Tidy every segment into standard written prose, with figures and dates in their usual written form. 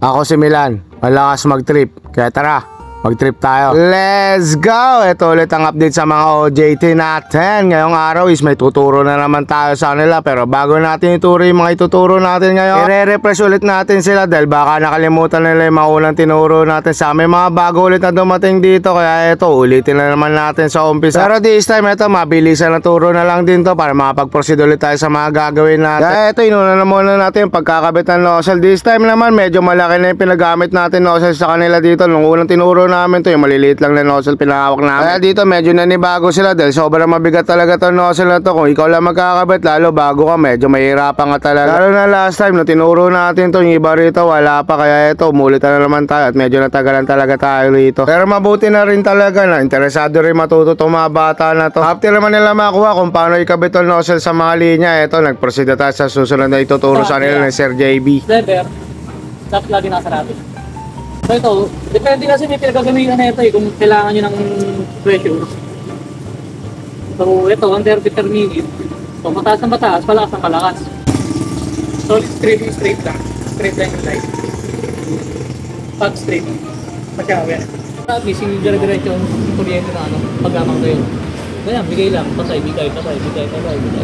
Ako si Milan, malakas mag-trip, kaya tara, mag-trip tayo. Let's go! Ito ulit ang update sa mga OJT natin. Ngayong araw is may tuturo na naman tayo sa kanila. Pero bago natin ituro yung mga ituturo natin ngayon, i-refresh ulit natin sila dahil baka nakalimutan nila yung mga unang tinuro natin sa amin. Mga bago ulit na dumating dito, kaya ito, ulitin na naman natin sa umpisa. Pero this time, ito, mabilisan na turo na lang din to para makapag-proceed ulit tayo sa mga gagawin natin. Kaya ito, inuna na muna natin yung pagkakabit ng nozzle. This time naman, medyo malaki na yung pinagamit natin nozzle sa kanila dito. Nung unang tinuro namin to, yung maliliit lang na nozzle pinahawak namin. Kaya dito medyo nanibago sila dahil sobrang mabigat talaga to nozzle na to. Kung ikaw lang magkakabit, lalo bago ka, medyo mahirapan ka talaga. Lalo na last time na tinuro natin to, yung iba rito wala pa, kaya ito umulit na naman tayo at medyo natagalan talaga tayo rito. Pero mabuti na rin talaga na interesado rin matuto itong mga bata na to. After naman nila makuha kung paano ikabit ang nozzle sa mga linya, ito nag-proceed na tayo sa susunod na ituturo sa nila ni Sir JB. Lever, dapat lagi nakasarado. So ito, depende kasi may pinagagamitan na ito kung kailangan nyo ng pressure. So ito, 130 per minute. So mataas na mataas, palakas na palakas. So straight lang. Straight lang yung light. Pag straight, masyawer. Missing yung dire-diretso yung kuryente na pag-amang na yun. Kaya bigay lang, pasay.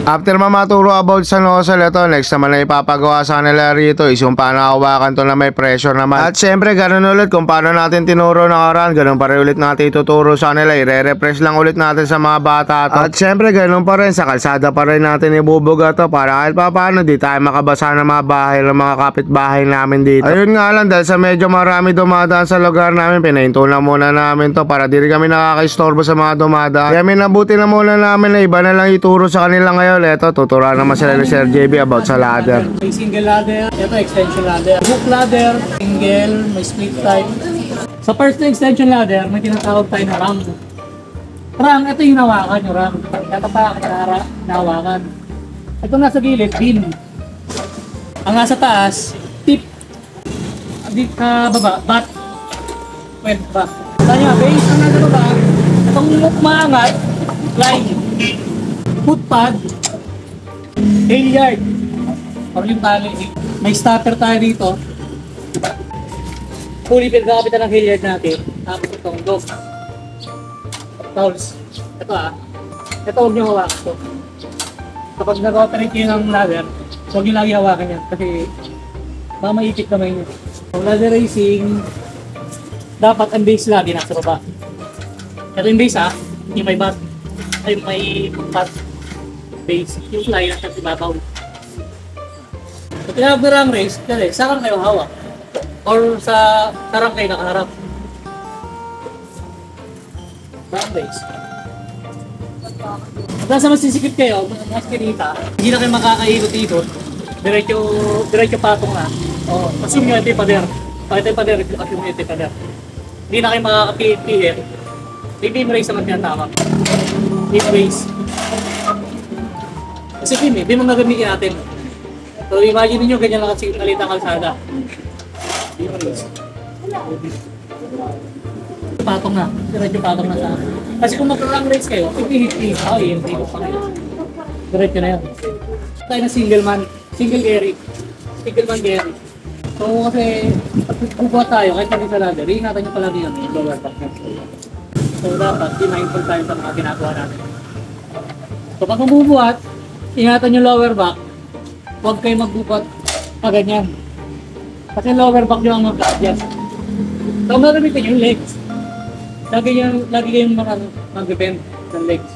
After mamaturo about sa nozzle, ito next naman na ipapagawa sa kanila rito is yung paano hawakan to na may pressure naman. At syempre ganun ulit kung paano natin tinuro nakaraan, ganun pa rin ulit natin ituturo sa kanila. I-refresh lang ulit natin sa mga bata to. At syempre ganun pa rin, sa kalsada pa rin natin ibubuga to para kahit pa paano di tayo makabasa ng mga bahay ng mga kapitbahay namin dito. Ayun nga lang, dahil sa medyo marami dumadaan sa lugar namin, pinahinto na muna namin to para di rin kami nakakaistorbo sa mga dumadaan. Kaya minabuti na muna namin na iba na lang ituro sa kanila ngayon. Ito, tuturuan naman sila ni Sir JB about sa ladder. May single ladder, ito extension ladder. Hook ladder, single, may split type. Sa first na extension ladder, may tinatawag tayo na ram. Ram, ito yung nawakan, yung ram. Ito pa, nawakan. Ito nasa gilid, pin. Ang nasa taas, tip. Dito sa baba, bat. Well, bat. Kaya, base ang nasa baba, itong maangat, line, footpad, halyard, or yung tali. May stopper tayo dito. Fully pinagkapitan ng halyard natin. Tapos itong dog. Towels. Ito ito huwag nyo hawakan ito. Kapag nag-operate nyo ng ladder, huwag nyo lagi hawakan yan. Kasi baka maipit kamay nyo. So, ladder racing, dapat ang base lagi nasa baba. Ito yung base yung may bat. Ay may pat base. Yung fly nasa ibabaw. So, tinawag na rang race, kasi saan kayo hawak? Or sa sarang kayo nakaharap? Rang race. At nasa masisikip kayo, mas kinita, hindi na kayo makakaikot-ikot. Diretso patong na. O, assume nyo ito yung pader. Pag ito yung pader, assume nyo ito yung pader. Hindi na kayo makakapihit-pihit. Beam race naman tinatawag. Beam race. Kasi beam ang nagamitin natin. So imagine niyo ganyan lang kasi kalit ang kalsada. Beam race. Patong na. Diretso patong na sa akin. Kasi kung mag-run race kayo, ipihit-pihit. Hindi ko pa kayo. Diretso na yan. Tayo na single man. Single carry. Single man carry. So kasi pag bubuhat tayo, kahit pag sa ladder, ingatan nyo palagi yan. Yung lower back na. So dapat, be mindful tayo sa mga ginagawa natin. So pag magbubuhat, ingatan yung lower back, huwag kayo magbubuhat pa ganyan. Kasi lower back nyo ang mag-adjust. So magamitin yung legs. Lagi kayong mag-bend ng legs.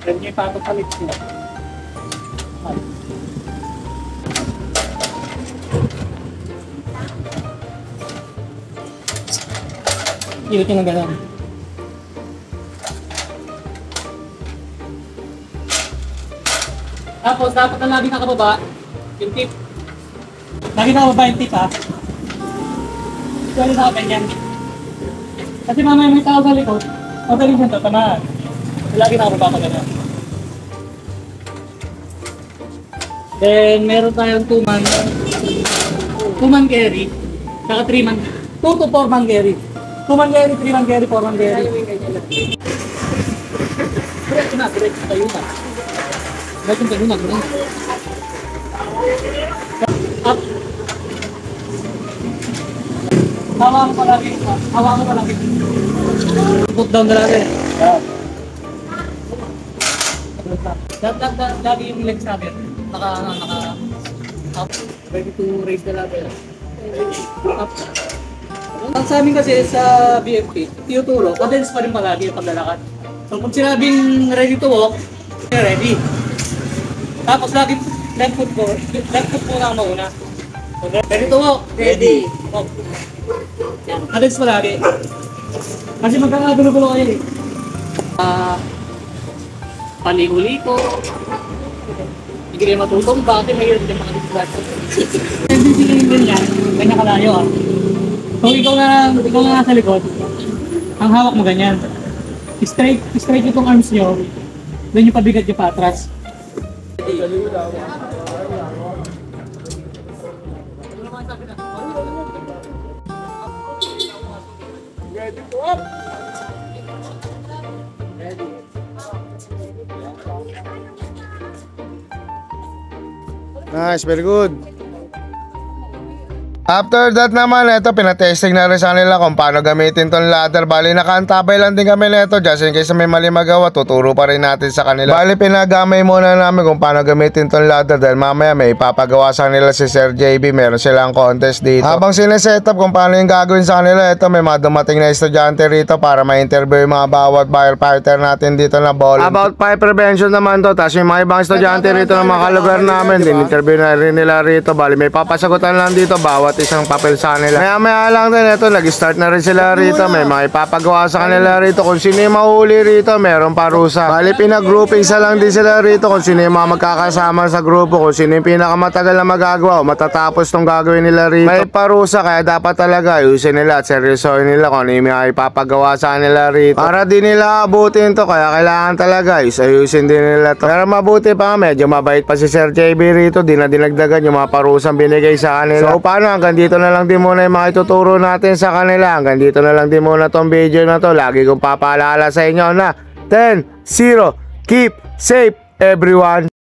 Pwede nyo ipatok sa legs nyo. Ikot nyo ng gano'n. Tapos, dapat na lagi nakababa yung tip. Lagi nakababa yung tip Lagi nakababa yan. Kasi mamaya may tao sa likod, magaling siya ito, tamaan. Lagi nakababa pa ganyan. Then, meron tayong 2-man carry, saka 3-man, 2 to 4-man carry. 2-man carry, 3-man carry, 4-man carry. Diretso tayo na. Bakit ka guna? Up. Hawakan mo palagi. Hawakan mo palagi. Put down na natin. Lagi yung legs natin. Up. Ready to raise the ladder. Up. Ang sa amin kasi sa BFP, tinuturo, cadence pa rin palagi yung paglalakad. So kung sinabing ready to walk, ready. Tapos lagi left foot mo lang mauna. So, ready to walk? Ready. Walk. Yan, cadence palagi. Kasi magkakagulo-gulo kayo eh. Paliko-liko. Hindi kayo matutumba kasi mayroon din makadisplash. Everything yung ganyan, ganyan kalayo ah. So ikaw na nasa likod, ang hawak mo ganyan. Straight itong arms nyo, then yung pabigat nyo pa atras. Nice, very good. After that naman, ito, pinatesting na rin sa nila kung paano gamitin tong ladder. Bali, nakaantabay lang din kami nito. Just in case may mali magawa, tuturo pa rin natin sa kanila. Bali, pinagamay muna namin kung paano gamitin tong ladder dahil mamaya may ipapagawa sa nila si Sir JB. Meron silang contest dito. Habang sinesetup kung paano yung gagawin sa kanila, ito, may mga dumating na estudyante rito para ma-interview yung mga bawat firefighter natin dito na volunteer. About fire prevention naman to. Tapos yung mga ibang estudyante rito ng mga kalugar namin, din-interview na rin nila rito. Bali, may papasagutan lang dito bawat isang papel sa kanila. Maya lang din ito, nag-start na rin sila rito. May mga ipapagawa sa kanila rito. Kung sino yung mahuli rito, meron parusa. Bali, pinag-grouping sa lang din sila rito kung sino yung mga magkakasama sa grupo, kung sino yung pinakamatagal na magagawa o matatapos tong gagawin nila rito. May parusa, kaya dapat talaga ayusin nila at seryosohin nila kung ano yung mga ipapagawa sa kanila rito. Para di nila abutin to, kaya kailangan talaga ayusin din nila to. Pero mabuti pa, medyo mabait pa si Sir JB rito. Di na dinagdagan yung mga parusang binigay sa kanila. So paano, hanggang dito na lang din muna yung mga ituturo natin sa kanila. Hanggang dito na lang din muna tong video na to. Lagi kong papaalala sa inyo na 10-0, keep safe everyone.